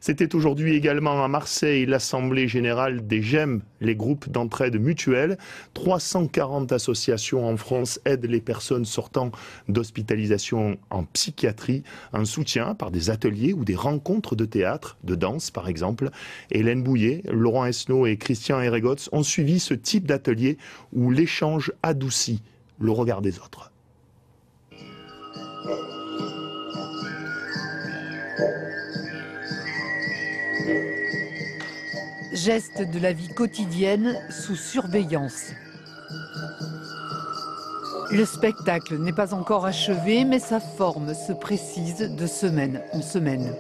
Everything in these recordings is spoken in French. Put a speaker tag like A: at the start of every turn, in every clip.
A: C'était aujourd'hui également à Marseille l'Assemblée générale des GEM, les groupes d'entraide mutuelle. 340 associations en France aident les personnes sortant d'hospitalisation en psychiatrie. Un soutien par des ateliers ou des rencontres de théâtre, de danse par exemple. Hélène Bouillet, Laurent Esnault et Christian Herregotz ont suivi ce type d'atelier où l'échange adoucit le regard des autres.
B: Gestes de la vie quotidienne sous surveillance. Le spectacle n'est pas encore achevé, mais sa forme se précise de semaine en semaine.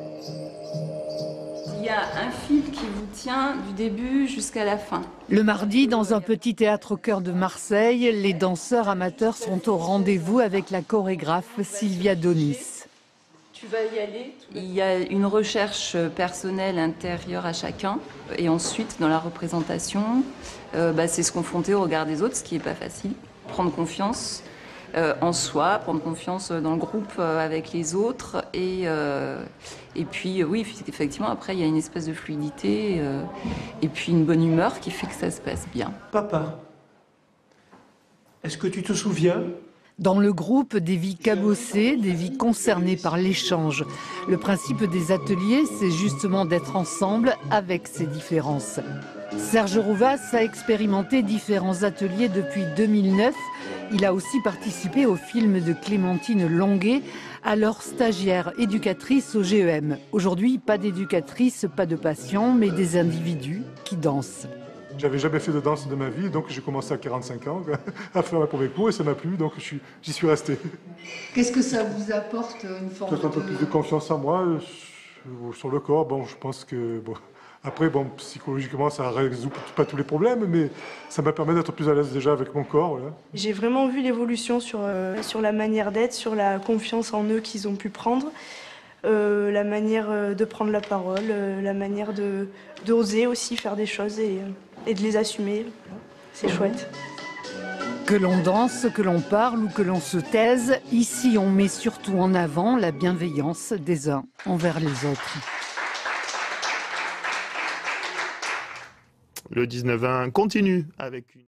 C: Il y a un fil qui vous tient du début jusqu'à la fin.
B: Le mardi, dans un petit théâtre au cœur de Marseille, les danseurs amateurs sont au rendez-vous avec la chorégraphe Sylvia Donis.
C: Tu vas y aller. Il y a une recherche personnelle intérieure à chacun. Et ensuite, dans la représentation, c'est se confronter au regard des autres, ce qui n'est pas facile. Prendre confiance en soi, prendre confiance dans le groupe avec les autres. Et puis, oui, effectivement, après, il y a une espèce de fluidité et puis une bonne humeur qui fait que ça se passe bien.
D: Papa, est-ce que tu te souviens ?
B: Dans le groupe, des vies cabossées, des vies concernées par l'échange. Le principe des ateliers, c'est justement d'être ensemble avec ces différences. Serge Rouvas a expérimenté différents ateliers depuis 2009. Il a aussi participé au film de Clémentine Longuet, alors stagiaire éducatrice au GEM. Aujourd'hui, pas d'éducatrice, pas de patients, mais des individus qui dansent.
E: J'avais jamais fait de danse de ma vie, donc j'ai commencé à 45 ans à faire ma premier cours et ça m'a plu, donc j'y suis resté.
B: Qu'est-ce que ça vous apporte, une forme
E: Peut-être un peu plus de confiance en moi, sur le corps. Bon, je pense que... Bon, après, psychologiquement, ça ne résout pas tous les problèmes, mais ça m'a permis d'être plus à l'aise déjà avec mon corps. Voilà.
F: J'ai vraiment vu l'évolution sur la manière d'être, sur la confiance en eux qu'ils ont pu prendre. La manière de prendre la parole, la manière d'oser aussi faire des choses et de les assumer. C'est chouette.
B: Que l'on danse, que l'on parle ou que l'on se taise, ici on met surtout en avant la bienveillance des uns envers les autres.
A: Le 19-20 continue avec une...